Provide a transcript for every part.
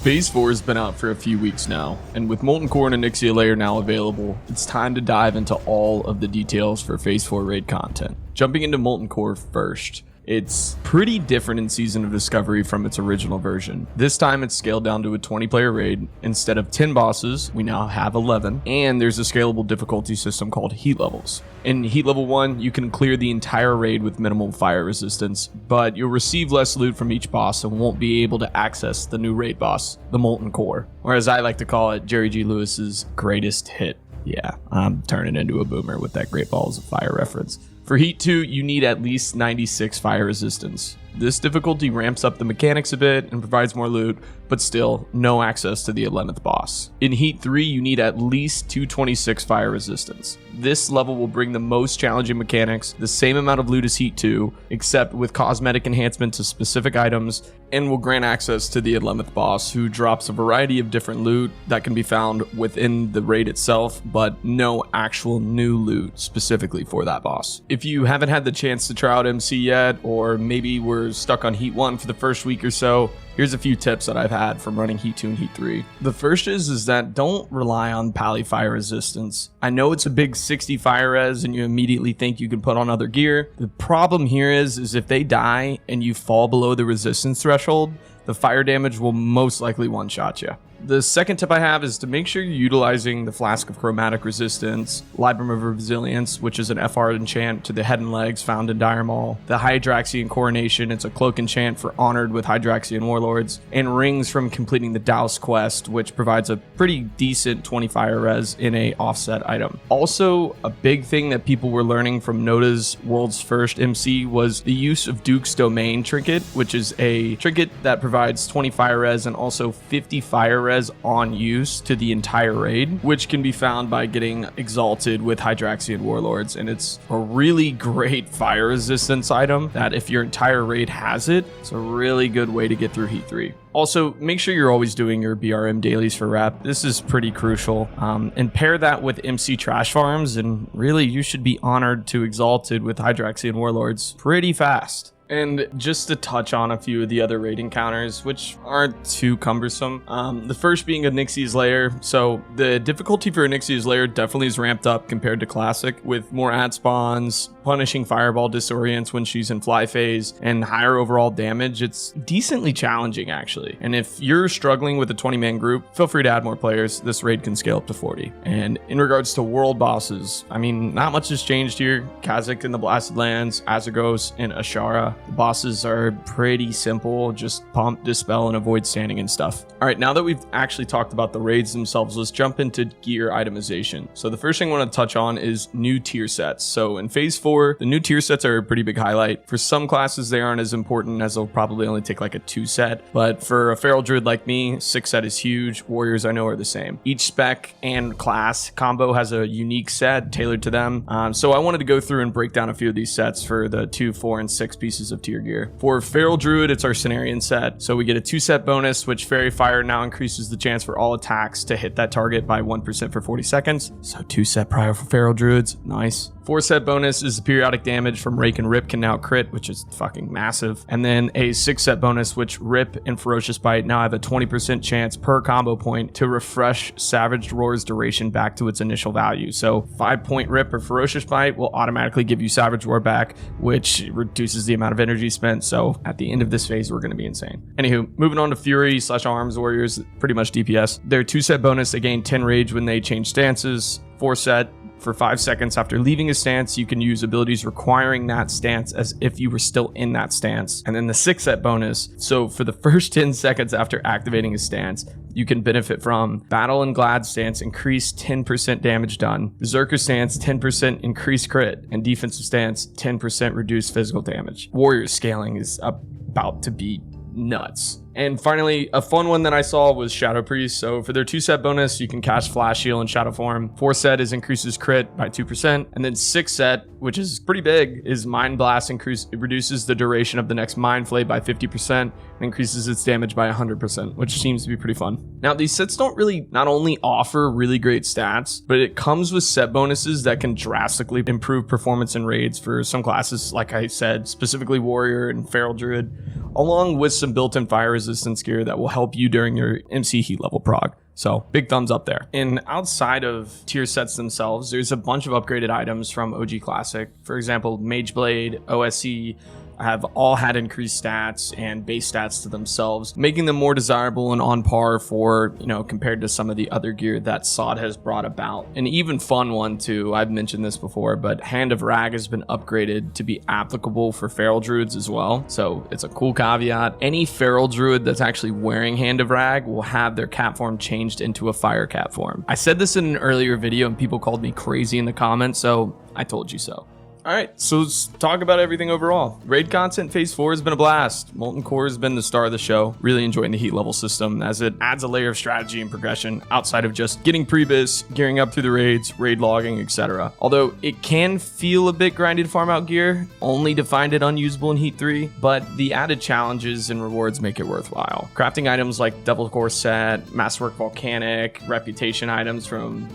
Phase 4 has been out for a few weeks now, and with Molten Core and Onyxia Lair now available, it's time to dive into all of the details for Phase 4 raid content. Jumping into Molten Core first, it's pretty different in Season of Discovery from its original version. This time it's scaled down to a 20-player raid. Instead of 10 bosses, we now have 11, and there's a scalable difficulty system called heat levels. In heat level 1, you can clear the entire raid with minimal fire resistance, but you'll receive less loot from each boss and won't be able to access the new raid boss, the Molten Core, or as I like to call it, Jerry G. Lewis's greatest hit. Yeah, I'm turning into a boomer with that Great Balls of Fire reference. For Heat 2, you need at least 96 fire resistance. This difficulty ramps up the mechanics a bit and provides more loot, but still no access to the 11th boss. In Heat 3, you need at least 226 fire resistance. This level will bring the most challenging mechanics, the same amount of loot as Heat 2, except with cosmetic enhancement to specific items, and will grant access to the 11th boss, who drops a variety of different loot that can be found within the raid itself, but no actual new loot specifically for that boss. If you haven't had the chance to try out MC yet, or maybe were stuck on Heat 1 for the first week or so, here's a few tips that I've had from running Heat 2 and Heat 3. The first is that don't rely on pally fire resistance. I know it's a big 60 fire res and you immediately think you can put on other gear. The problem here is if they die and you fall below the resistance threshold, the fire damage will most likely one-shot you. The second tip I have is to make sure you're utilizing the Flask of Chromatic Resistance, Librum of Resilience, which is an FR enchant to the head and legs found in Dire Maul, the Hydraxian Coronation, it's a cloak enchant for Honored with Hydraxian Warlords, and Rings from completing the Douse quest, which provides a pretty decent 20 fire res in a offset item. Also, a big thing that people were learning from Noda's World's First MC was the use of Duke's Domain Trinket, which is a trinket that provides 20 fire res and also 50 fire res on use to the entire raid, which can be found by getting exalted with Hydraxian Warlords, and it's a really great fire resistance item that if your entire raid has it, it's a really good way to get through Heat 3. Also, make sure you're always doing your BRM dailies for rep. This is pretty crucial. And pair that with MC trash farms, and really you should be honored to exalted with Hydraxian Warlords pretty fast. And just to touch on a few of the other raid encounters, which aren't too cumbersome. The first being Onyxia's Lair. So the difficulty for Onyxia's Lair definitely is ramped up compared to Classic, with more ad spawns, punishing Fireball disorients when she's in fly phase, and higher overall damage. It's decently challenging actually. And if you're struggling with a 20-man group, feel free to add more players. This raid can scale up to 40. And in regards to world bosses, I mean, not much has changed here. Kha'Zix in the Blasted Lands, Azagos, and Ashara. The bosses are pretty simple, just pump, dispel, and avoid standing and stuff. All right, now that we've actually talked about the raids themselves, let's jump into gear itemization. So the first thing I want to touch on is new tier sets. So in Phase 4, the new tier sets are a pretty big highlight. For some classes, they aren't as important as they'll probably only take like a 2 set. But for a Feral Druid like me, 6 set is huge. Warriors I know are the same. Each spec and class combo has a unique set tailored to them. So I wanted to go through and break down a few of these sets for the 2, 4, and 6 pieces of tier gear. For Feral Druid, it's our Cenarian set. So we get a 2-set bonus, which Fairy Fire now increases the chance for all attacks to hit that target by 1% for 40 seconds. So 2-set prior for Feral Druids. Nice. 4-set bonus is the periodic damage from Rake and Rip can now crit, which is fucking massive. And then a 6-set bonus, which Rip and Ferocious Bite now have a 20% chance per combo point to refresh Savage Roar's duration back to its initial value. So 5-point Rip or Ferocious Bite will automatically give you Savage Roar back, which reduces the amount of energy spent. So at the end of this phase, we're going to be insane. Anywho, moving on to Fury / Arms Warriors, pretty much DPS. Their 2-set bonus, they gain 10 rage when they change stances. 4-set, for 5 seconds after leaving a stance, you can use abilities requiring that stance as if you were still in that stance. And then the 6-set bonus, so for the first 10 seconds after activating a stance, you can benefit from Battle and Glad stance, increase 10% damage done. Berserker stance, 10% increased crit. And defensive stance, 10% reduced physical damage. Warrior scaling is about to be nuts. And finally, a fun one that I saw was Shadow Priest. So for their 2-set bonus, you can cast Flash Heal in Shadow form. 4-set is increases crit by 2%. And then 6-set, which is pretty big, is Mind Blast. It reduces the duration of the next Mind Flay by 50% and increases its damage by 100%, which seems to be pretty fun. Now, these sets don't really not only offer really great stats, but it comes with set bonuses that can drastically improve performance in raids for some classes, like I said, specifically Warrior and Feral Druid, along with some built-in fire resistance gear that will help you during your MC heat level prog. So big thumbs up there. And outside of tier sets themselves, there's a bunch of upgraded items from OG Classic. For example, Mage Blade, OSE, have all had increased stats and base stats to themselves, making them more desirable and on par for, compared to some of the other gear that SOD has brought about. An even fun one too, I've mentioned this before, but Hand of Rag has been upgraded to be applicable for Feral Druids as well. So it's a cool caveat. Any Feral Druid that's actually wearing Hand of Rag will have their cap form changed into a fire cap form. I said this in an earlier video and people called me crazy in the comments, so I told you so. All right, so let's talk about everything overall. Raid content Phase 4 has been a blast. Molten Core has been the star of the show. Really enjoying the heat level system as it adds a layer of strategy and progression outside of just getting pre-bis, gearing up through the raids, raid logging, etc. Although it can feel a bit grindy to farm out gear, only to find it unusable in Heat 3, but the added challenges and rewards make it worthwhile. Crafting items like Devil Core Set, Masterwork Volcanic, reputation items from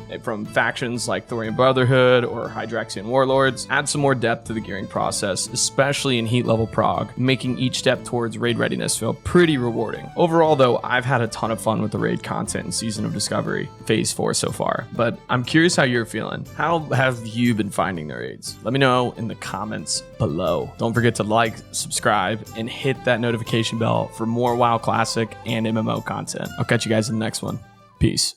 factions like Thorian Brotherhood or Hydraxian Warlords add some more depth to the gearing process, especially in heat level prog, making each step towards raid readiness feel pretty rewarding. Overall though, I've had a ton of fun with the raid content in Season of Discovery Phase 4 so far, but I'm curious how you're feeling. How have you been finding the raids? Let me know in the comments below. Don't forget to like, subscribe, and hit that notification bell for more WoW Classic and MMO content. I'll catch you guys in the next one. Peace.